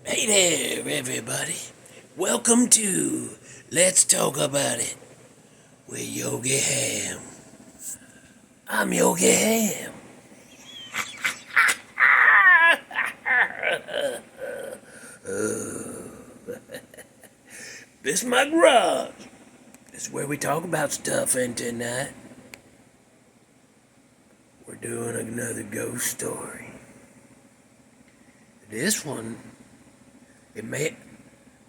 Hey there, everybody. Welcome to Let's Talk About It with Yogi Hamm. I'm Yogi Hamm. This is my garage. This is where we talk about stuff, and tonight we're doing another ghost story. This one,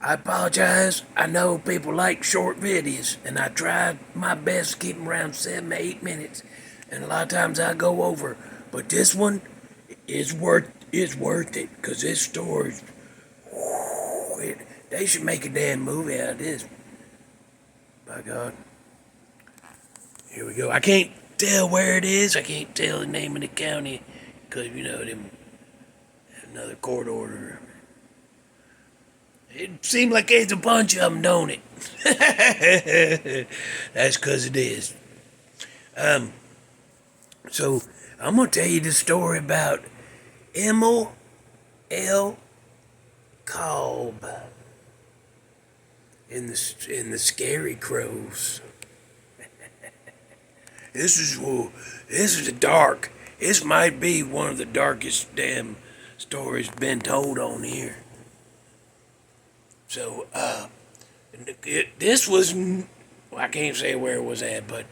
I apologize. I know people like short videos, and I tried my best to keep them around 7 to 8 minutes, and a lot of times I go over. But this one is worth it, because this story, they should make a damn movie out of this. By God. Here we go. I can't tell where it is. I can't tell the name of the county, because, them another court order. It seems like there's a bunch of them, don't it? That's because it is. So, I'm going to tell you the story about Emil L. Kolb in the Scarecrows. This is the dark. This might be one of the darkest damn stories been told on here. So, this was, I can't say where it was at, but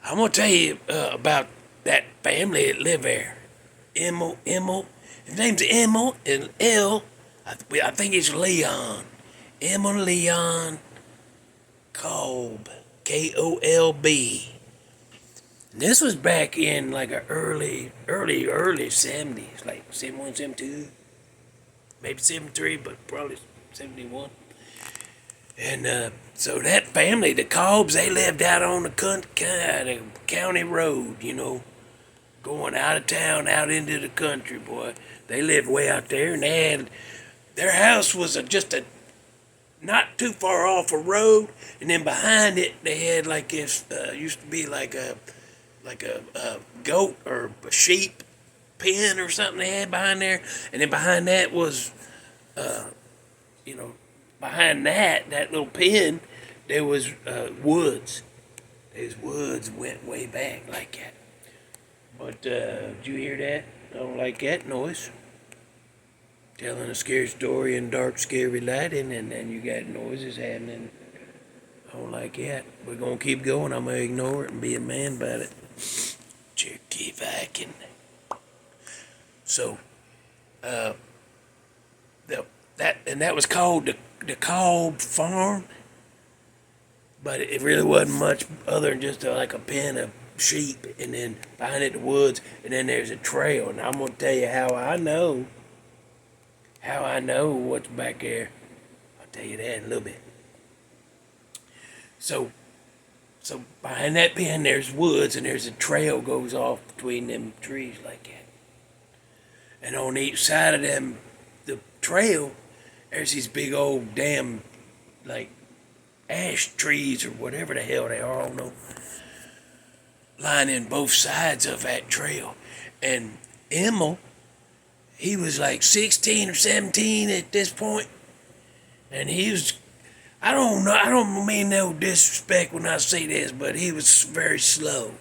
I'm going to tell you about that family that lived there. Emil, his name's Emil, and I think it's Leon. Emil Leon Kolb, Kolb. And this was back in like a early 70s, like 71, 72, maybe 73, but probably 71. And so that family, the Kolbs, they lived out on the county road, going out of town, out into the country, boy. They lived way out there, and their house was just not too far off a road, and then behind it they had like this, used to be like a goat or a sheep pen or something they had behind there, and then behind that was, behind that little pen, there was woods. Those woods went way back like that. But did you hear that? I don't like that noise. Telling a scary story in dark, scary lighting, and then you got noises happening. I don't like that. We're going to keep going. I'm going to ignore it and be a man about it. Cherokee Viking. So, that was called the Kolb farm, but it really wasn't much other than just like a pen of sheep, and then behind it the woods, and then there's a trail. And I'm gonna tell you how I know what's back there. I'll tell you that in a little bit. So behind that pen there's woods, and there's a trail goes off between them trees like that. And on each side of the trail, there's these big old damn, like, ash trees or whatever the hell they are, I don't know, lining both sides of that trail. And Emil, he was like 16 or 17 at this point, and he was, I don't mean no disrespect when I say this, but he was very slow.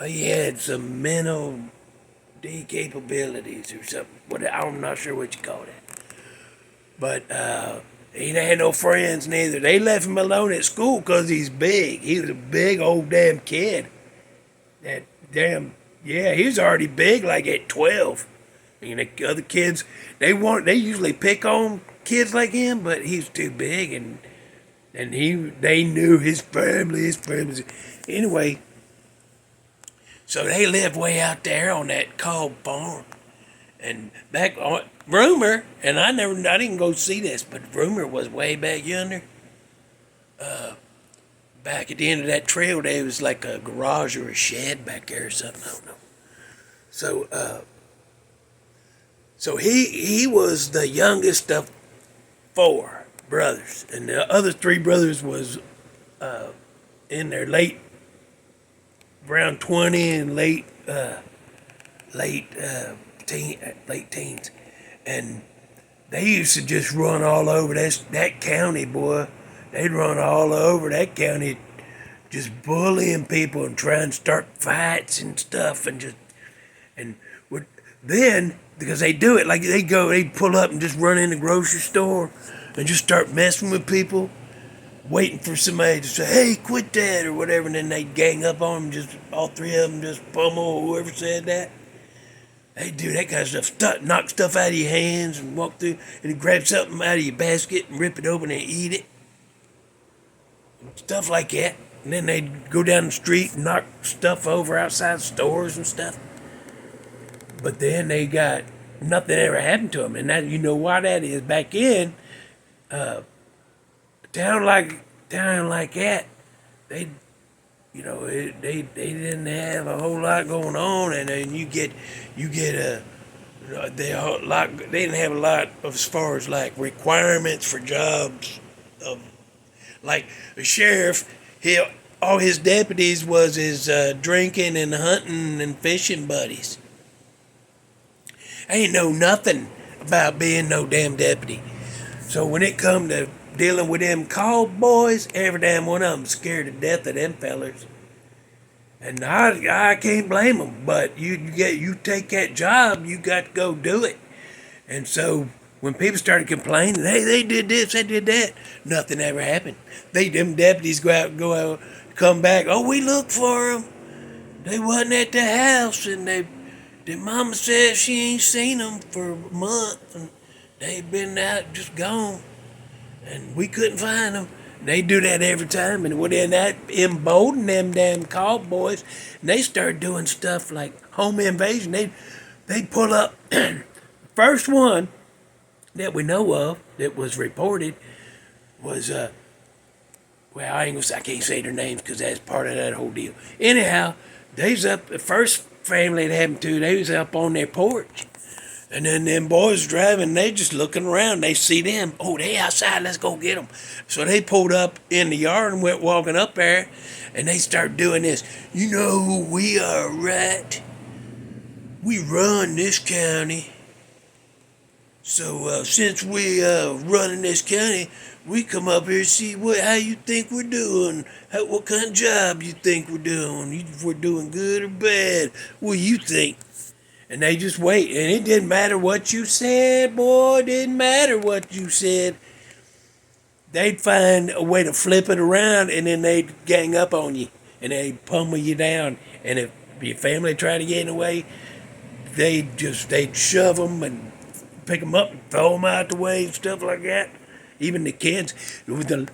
He had some mental decapabilities or something, but I'm not sure what you call that. But he had no friends neither. They left him alone at school because he's big. He was a big old damn kid. He was already big like at 12. The other kids, they usually pick on kids like him, but he's too big, and they knew his family. Anyway, so they lived way out there on that Kolb farm. And back on rumor, and I didn't go see this, but rumor was way back yonder. Back at the end of that trail, there was like a garage or a shed back there or something. I don't know. So he was the youngest of 4 brothers, and the other 3 brothers was in their late around 20 and late teens, and They used to just run all over that county, boy. They'd run all over that county, just bullying people and trying to start fights and stuff, and would then because they do it like they pull up and just run in the grocery store and just start messing with people, waiting for somebody to say, "Hey, quit that" or whatever, and then they'd gang up on them, just all three of them, just pummel whoever said that. They do that kind of stuff, knock stuff out of your hands and walk through, and grab something out of your basket and rip it open and eat it. Stuff like that. And then they'd go down the street and knock stuff over outside stores and stuff. But then they got nothing ever happened to them, and that you know why that is. Back in town like that, they they didn't have a whole lot going on, and then you get they didn't have a lot of, as far as like requirements for jobs of like the sheriff. All his deputies was his drinking and hunting and fishing buddies. Ain't know nothing about being no damn deputy. So when it come to dealing with them Kolb boys, every damn one of them scared to death of them fellers. And I can't blame them, but you take that job, you got to go do it. And so when people started complaining, hey, they did this, they did that, nothing ever happened. Them deputies go out, come back. Oh, we looked for them. They wasn't at the house, and their mama said she ain't seen them for a month, and they'd been out, just gone, and we couldn't find them. They do that every time, and then that emboldened them damn Kolb boys, and they started doing stuff like home invasion. They pull up. First one that we know of that was reported was I can't say their names because that's part of that whole deal. Anyhow, they's up the first family that happened to. They was up on their porch. And then them boys driving, they just looking around. They see them. Oh, they outside. Let's go get them. So they pulled up in the yard and went walking up there. And they started doing this. You know who we are, right? We run this county. So since we running this county, we come up here to see how you think we're doing. What kind of job you think we're doing. If we're doing good or bad. What do you think? And they just wait. And it didn't matter what you said, boy. It didn't matter what you said. They'd find a way to flip it around, and then they'd gang up on you. And they'd pummel you down. And if your family tried to get in the way, they'd shove them and pick them up and throw them out the way and stuff like that. Even the kids. The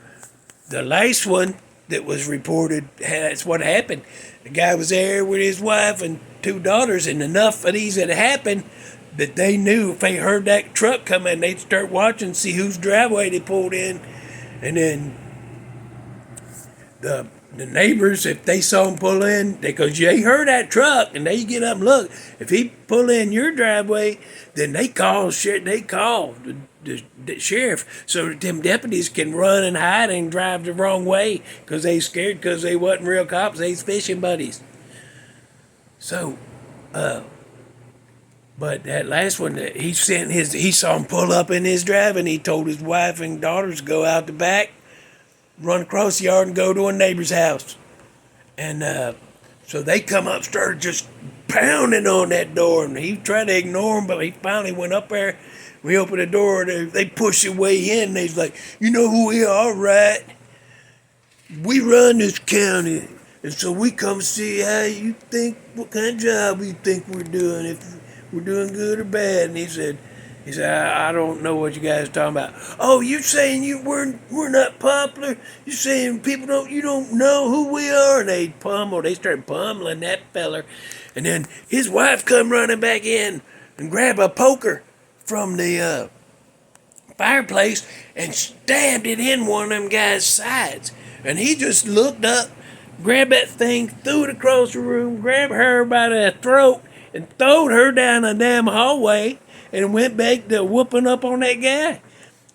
last one that was reported, that's what happened. The guy was there with his wife and two daughters, and enough of these had happened that they knew if they heard that truck coming, they'd start watching, see whose driveway they pulled in, and then the neighbors, if they saw him pull in, because they heard that truck, and they get up and look. If he pull in your driveway, then they call the sheriff, so that them deputies can run and hide and drive the wrong way because they scared because they wasn't real cops, they's fishing buddies. So, but that last one, he saw him pull up in his drive, and he told his wife and daughters to go out the back, run across the yard, and go to a neighbor's house. And so they come up, started just pounding on that door, and he tried to ignore them, but he finally went up there. We opened the door, they pushed their way in, and they's like, you know who we are, right? We run this county, and so we come see how you think, what kind of job you think we're doing, if we're doing good or bad. And he said, I don't know what you guys are talking about. Oh, you saying we're not popular? You saying you don't know who we are? And they started pummeling that feller. And then his wife come running back in and grab a poker from the fireplace and stabbed it in one of them guys' sides. And he just looked up, grabbed that thing, threw it across the room, grabbed her by the throat, and throwed her down a damn hallway, and went back to whooping up on that guy.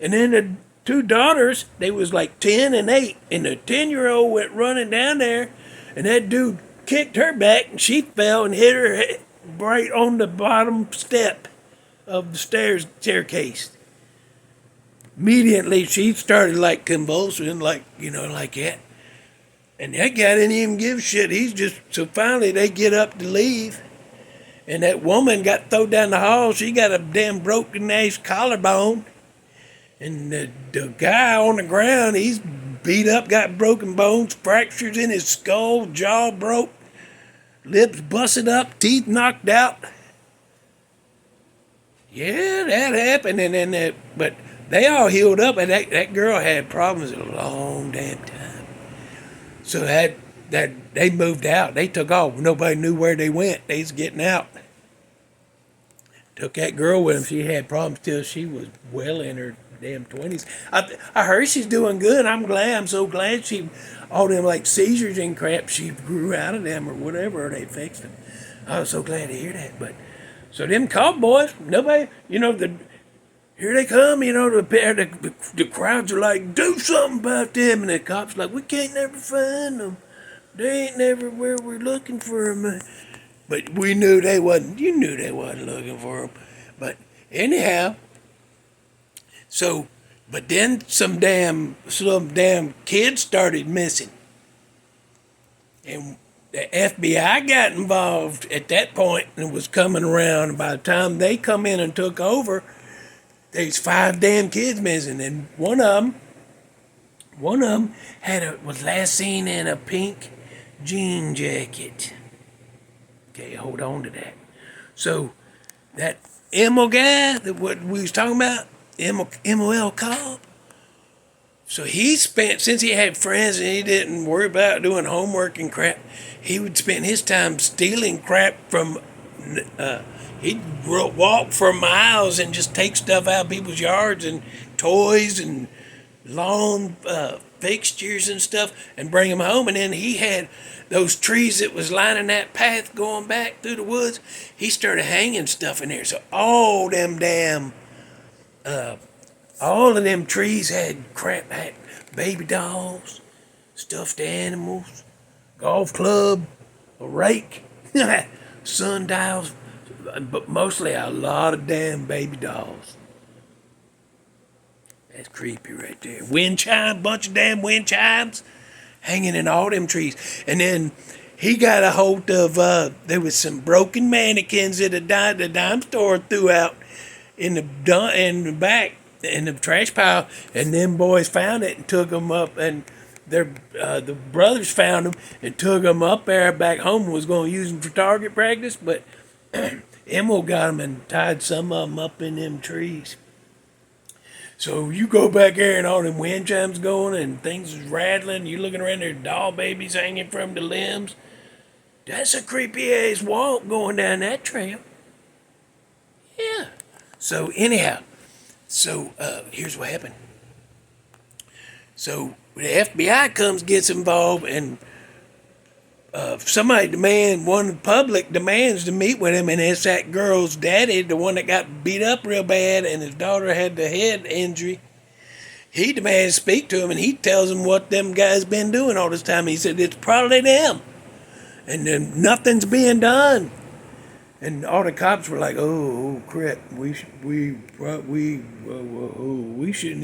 And then the two daughters, they was like 10 and 8, and the 10-year-old went running down there, and that dude kicked her back, and she fell and hit her right on the bottom step of the staircase. immediately she started like convulsing, like, like that. And that guy didn't even give a shit. So finally they get up to leave. And that woman got thrown down the hall. She got a damn broken ass collarbone. And the guy on the ground, he's beat up, got broken bones, fractures in his skull, jaw broke, lips busted up, teeth knocked out. Yeah, that happened. And then but they all healed up, and that girl had problems a long damn time. So that they moved out. They took off. Nobody knew where they went. They was getting out. Took that girl with them. She had problems till she was well in her damn 20s. I heard she's doing good. I'm so glad all them like seizures and crap, she grew out of them or whatever, or they fixed them. I was so glad to hear that. But so them cop boys, nobody, here they come, the crowds are like, do something about them. And the cops like, we can't never find them. They ain't never where we're looking for them. But we knew they wasn't, you knew they wasn't looking for them. But anyhow, but then some damn kids started missing. And the FBI got involved at that point and was coming around. And by the time they come in and took over, there's 5 damn kids missing, and one of them was last seen in a pink jean jacket. Okay, hold on to that. So that Emil guy, what we was talking about, Emil Kolb. So since he had friends and he didn't worry about doing homework and crap, he would spend his time stealing crap from. He'd walk for miles and just take stuff out of people's yards and toys and lawn fixtures and stuff and bring them home. And then he had those trees that was lining that path going back through the woods. He started hanging stuff in there. So all of them trees had crap, had baby dolls, stuffed animals, golf club, a rake, sundials, but mostly a lot of damn baby dolls. That's creepy right there. Bunch of damn wind chimes hanging in all them trees. And then he got a hold of, there was some broken mannequins at the dime store threw out in the back, in the trash pile. And them boys found it and took them up, and the brothers found them and took them up there back home and was going to use them for target practice, but Emil got them and tied some of them up in them trees. So you go back there and all them wind chimes going and things is rattling. You looking around there, doll babies hanging from the limbs. That's a creepy ass walk going down that trail. Yeah. So anyhow, here's what happened. So the FBI gets involved, and one of the public demands to meet with him, and it's that girl's daddy, the one that got beat up real bad, and his daughter had the head injury. He demands to speak to him, and he tells him what them guys been doing all this time. He said it's probably them, and then nothing's being done. And all the cops were like, "Oh crap, we shouldn't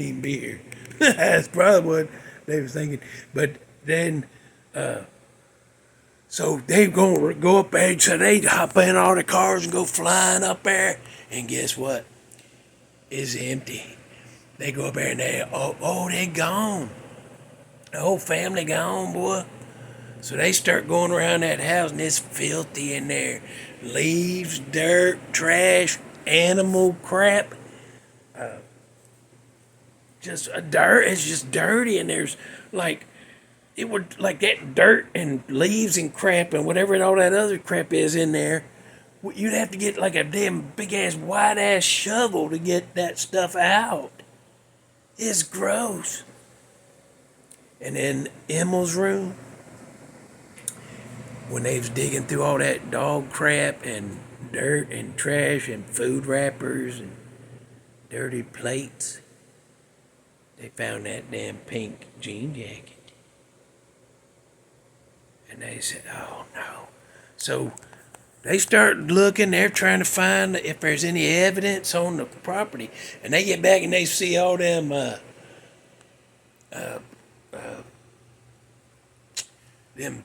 even be here." That's probably what they was thinking. But then, so they gonna go up there, so they hop in all the cars and go flying up there, and guess what? It's empty. They go up there and they gone. The whole family gone, boy. So they start going around that house, and it's filthy in there. Leaves, dirt, trash, animal crap. It's just dirty, and there's like, it would like that dirt and leaves and crap and whatever all that other crap is in there. You'd have to get like a damn big ass wide ass shovel to get that stuff out. It's gross. And in Emil's room, when they was digging through all that dog crap and dirt and trash and food wrappers and dirty plates, they found that damn pink jean jacket. And they said, oh no. So They start looking. They're trying to find if there's any evidence on the property, and they get back and they see all them them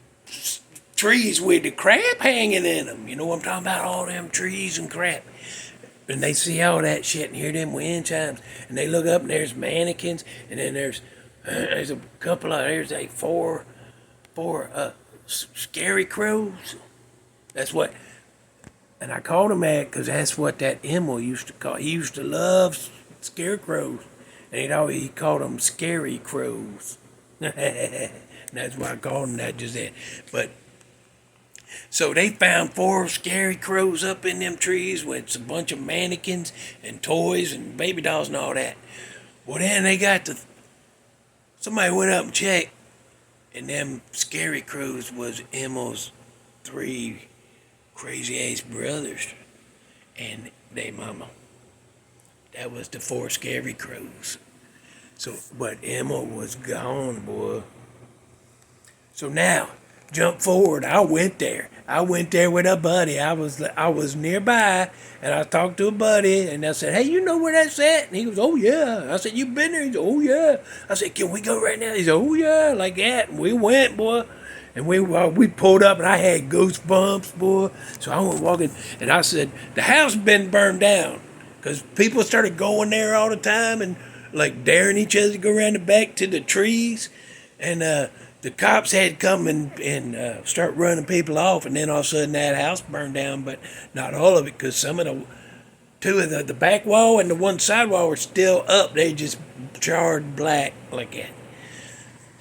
trees with the crap hanging in them. You know what I'm talking about? All them trees and crap. And they see all that shit and hear them wind chimes, and they look up and there's mannequins, and then there's a couple of there's like four scary crows. That's what. And I called him that because that's what that Emil used to call. He used to love scarecrows, and he called them scary crows. That's why I called him that just then. But so they found four scary crows up in them trees with a bunch of mannequins and toys and baby dolls and all that. Well, then they got to. Somebody went up and checked, and them scary crows was Emil's three crazy ass brothers and they mama. That was the four scary crows. So, but Emil was gone, boy. So now, jump forward. I went there. I went there with a buddy. I was nearby, and I talked to a buddy, and I said, "Hey, you know where that's at?" And he goes, "Oh yeah." I said, "You been there?" He said, "Oh yeah." I said, "Can we go right now?" He said, "Oh yeah," like that. And we went, boy. And we pulled up, and I had goosebumps, boy. So I went walking, and I said, the house been burned down, because people started going there all the time and like daring each other to go around the back to the trees, and the cops had come and start running people off, and then all of a sudden that house burned down, but not all of it, because some of two of the back wall and the one side wall were still up. They just charred black like that.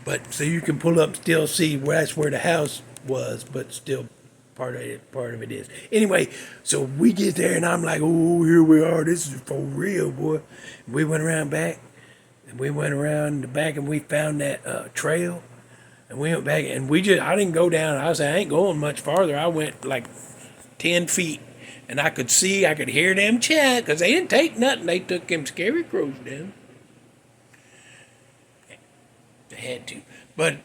But so you can pull up and still see that's where the house was, but still part of it is. Anyway, so we get there and I'm like, oh, here we are. This is for real, boy. We went around back, and we went around the back, and we found that trail, and we went back, and I didn't go down. I said, I ain't going much farther. I went like 10 feet, and I could hear them chant, because they didn't take nothing. They took them scary crows down. Had to, but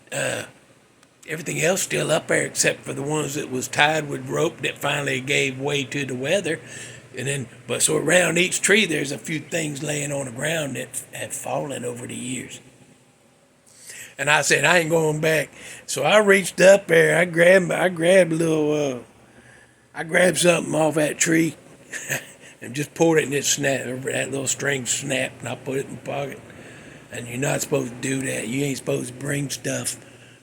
everything else still up there except for the ones that was tied with rope that finally gave way to the weather. And then, but so around each tree there's a few things laying on the ground that have fallen over the years. And I said, I ain't going back. So I reached up there, I grabbed something off that tree and just pulled it, and it snapped. That little string snapped, and I put it in my pocket. And you're not supposed to do that. You ain't supposed to bring stuff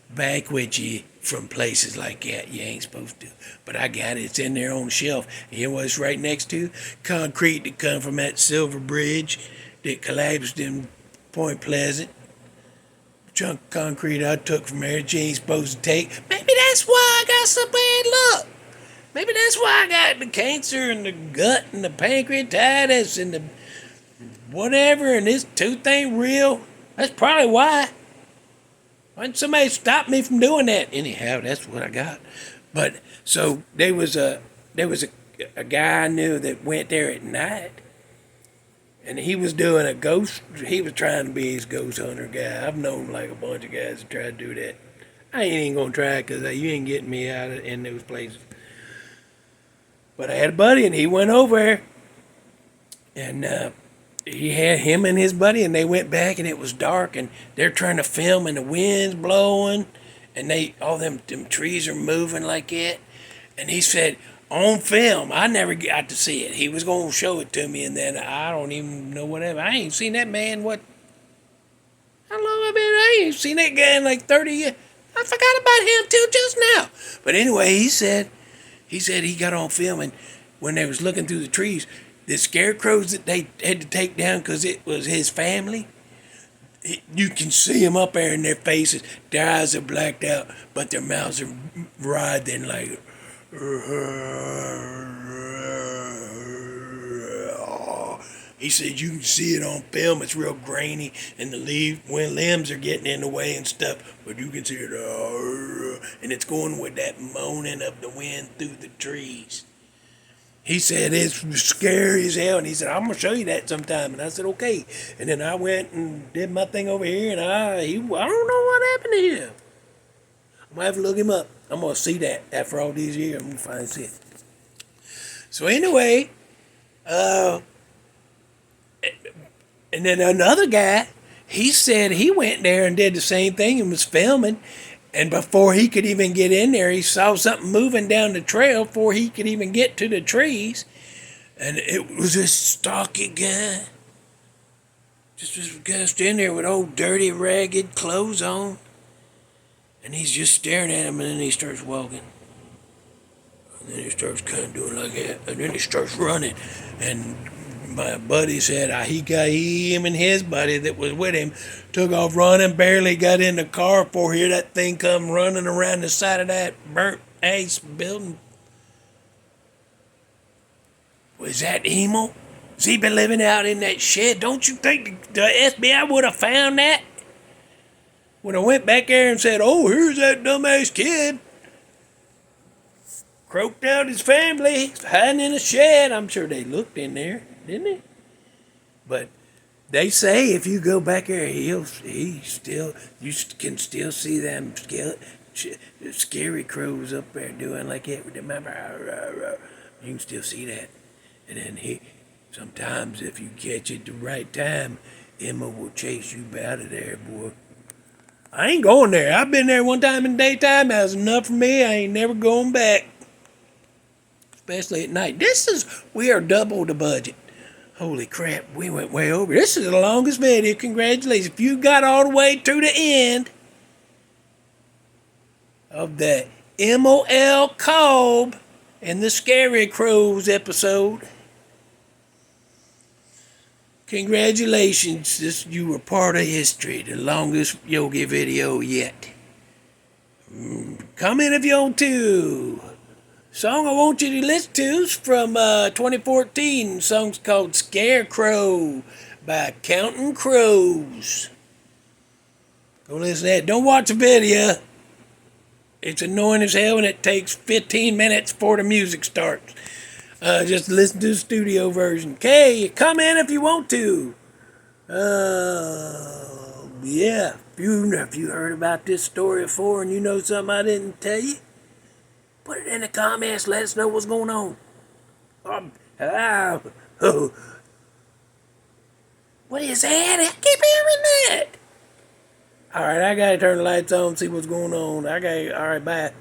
back with you from places like that. You ain't supposed to. But I got it. It's in there on the shelf. And you know what it's right next to? Concrete that come from that silver bridge that collapsed in Point Pleasant. Chunk of concrete I took from there that you ain't supposed to take. Maybe that's why I got so bad luck. Maybe that's why I got the cancer and the gut and the pancreatitis and the whatever, and this tooth ain't real. That's probably why. Why didn't somebody stop me from doing that? Anyhow, that's what I got. But so there was a guy I knew that went there at night, and he was doing a ghost. He was trying to be his ghost hunter guy. I've known like a bunch of guys that try to do that. I ain't even gonna try, because you ain't getting me out in those places. But I had a buddy, and he went over there, and he had him and his buddy, and they went back, and it was dark, and they're trying to film, and the wind's blowing, and all them trees are moving like that. And he said, on film, I never got to see it. He was going to show it to me, and then I don't even know whatever. I ain't seen that man, how long I ain't seen that guy in like 30 years. I forgot about him too just now. But anyway, he said he got on film, and when they was looking through the trees, the scarecrows that they had to take down because it was his family, you can see them up there in their faces. Their eyes are blacked out, but their mouths are writhing like. He said you can see it on film. It's real grainy, and when limbs are getting in the way and stuff, but you can see it, and it's going with that moaning of the wind through the trees. He said it's scary as hell, and he said, I'm going to show you that sometime. And I said, okay. And then I went and did my thing over here, and I don't know what happened to him. I'm going to have to look him up. I'm going to see that after all these years. I'm going to finally see it. So anyway, uh, and then another guy, he said he went there and did the same thing and was filming. And before he could even get in there, he saw something moving down the trail before he could even get to the trees. And it was this stocky guy. Just this guy standing there with old dirty, ragged clothes on. And he's just staring at him, and then he starts walking. And then he starts kind of doing like that. And then he starts running. And my buddy said him and his buddy that was with him took off running, barely got in the car before here that thing come running around the side of that burnt ace building. Was that Emil? Has he been living out in that shed? Don't you think the FBI would have found that? When I went back there and said, oh, here's that dumbass kid. Croaked out his family, hiding in a shed. I'm sure they looked in there, didn't they? But they say if you go back there, you can still see them scary crows up there doing like that. Remember, you can still see that. And then sometimes if you catch it at the right time, Emma will chase you out of there, boy. I ain't going there. I've been there one time in the daytime. That was enough for me. I ain't never going back. Especially at night. We are double the budget. Holy crap, we went way over. This is the longest video. Congratulations. If you got all the way to the end of the MOL Kolb and the Scarecrows episode, congratulations. You were part of history. The longest Yogi video yet. Comment if you want to. Song I want you to listen to is from 2014. The song's called Scarecrow by Counting Crows. Go listen to that. Don't watch the video. It's annoying as hell and it takes 15 minutes before the music starts. Just listen to the studio version. Okay, comment if you want to. Yeah. If you heard about this story before and you know something I didn't tell you, put it in the comments. Let us know what's going on. What is that? I keep hearing that. All right, I gotta turn the lights on and see what's going on. All right, bye.